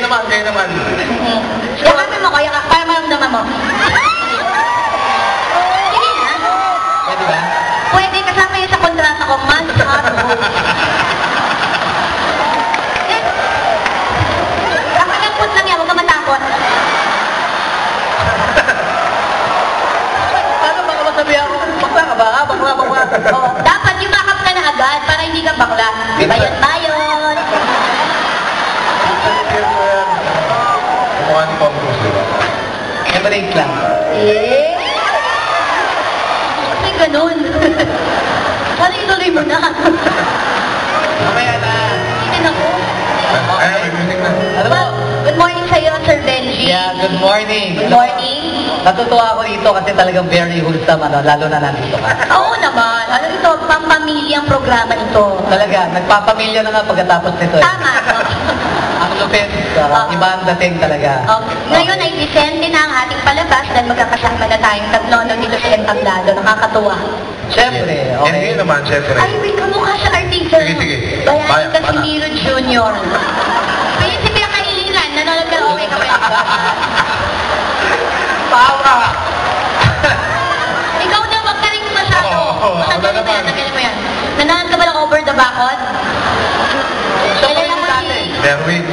naman, kayo naman. Yakapin mo ko, para maramdaman mo. Sige na. Pwede ba? Pwede, kasama yun sa kontrata ko, man, sa araw. Kakalampot lang yan, huwag ka matakot. Paano baka masabihan ko? Bakla ka ba? Bakla. Oh, dapat yumakap ka na agad para hindi ka bakla. Bayon. Mukha ni Tom Cruise, diba? Break lang. Kasi ganun. Sana ituloy mo na. Mamaya na. Hindi na ko. May music na. Alam mo? Good morning sa'yo, Sir Benji. Yeah, good morning. Good morning. Natutuwa ako dito kasi talagang very wholesome, lalo na nandito ka. Oo naman. Ano ito, pampamilyang programa ito. Talaga, nagpapamilya na nga pagkatapos nito. Tama. Ang lupit, iba ang dating talaga. Ngayon ay Vicente na ang ating palabas dahil magkakasama na tayong tatlo dito sa Entablado. Nakakatuwa. Siyempre, okay. Hindi naman, siyempre. Ay, may kamukha sa artista. Sige. Bayanin ka si Miro Jr. Prinsipe ang kahilingan. Nanonood ka, okay ka ba? Pawa! Ikaw na, wag ka rin masyado. Tagalin mo yan. Nanonood ka ba ng Over the Bacon? Kilala mo si... Derwin.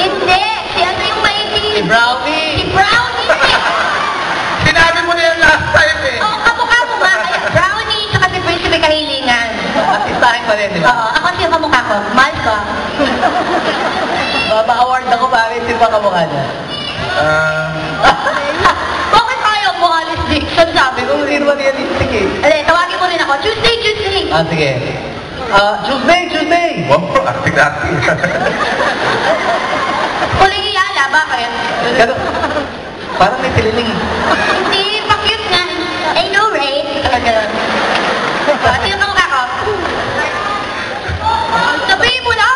Hindi! Si ano yung maiti? Si Brownie! Si Brownie! Sinabi mo na yan last time eh. Oo, kamukha mo ba? Brownie, tsaka si Prinsipe Kahilingan. Artistahin pa rin, di ba? Oo, ako siya kamukha ko. Mahal ko. Ma-award ako, bakit sino ba kamukha niya? Bakit ayaw mo, Alice Dixon? Sabi ko, Sino ba realistic eh? Hindi, tawagin mo rin ako. Tuesday! Sige. Tuesday! Wow, acting. Kuling iyala, bakit? Pero, parang may tililing. Hindi, pa-cute nga. I know, right? Ganun. Sino kamukha ko? Sabihin mo na!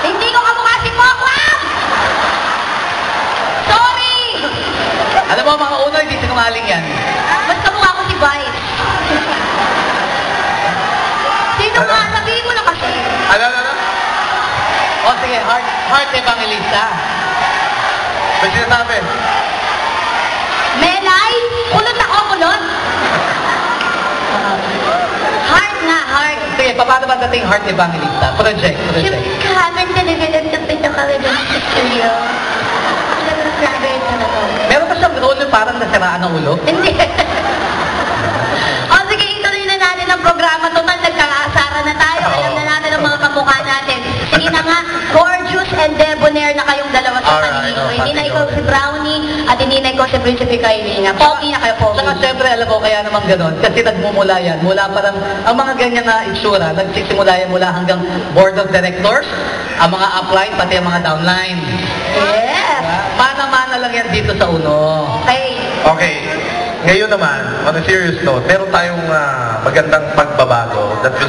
Hindi ko kamukha si Pokwam! Sorry! Alam mo, mga uno, hindi sinungaling yan. Mas kamukha ko si Vice. Sino nga? Sabihin mo na kasi. Ano? O sige, Heart Evangelista. May sinasabi. Melay? Kulot ako, kulot. Heart nga, heart. Sige, paano ba dating Heart Evangelista? Project. Kamen talaga ng pinakalagang sa studio. Talagang grabe talaga. Meron ba siyang role na parang nasiraan ng ulo? Hindi. O sige, ituloy na natin ang programa. Total, nagkakaasara na tayo. Alam na natin ang mga kamukha natin. Sige na nga, gorgeous and debonair na kayong dalawa sa paningin ko. Hindi na ikaw si Brownie at hindi na ikaw si Prinsipe Kahilingan. Pogi na kayo, pogi. Saka siyempre, alam mo, kaya naman ganun. Kasi nagmumula yan. Mula parang, ang mga ganyan na itsura, nagsisimula yan mula hanggang board of directors, ang mga upline, pati ang mga downline. Yes! Mana-mana lang yan dito sa uno. Okay. Okay. Ngayon naman, on a serious note, meron tayong magandang pagbabago that will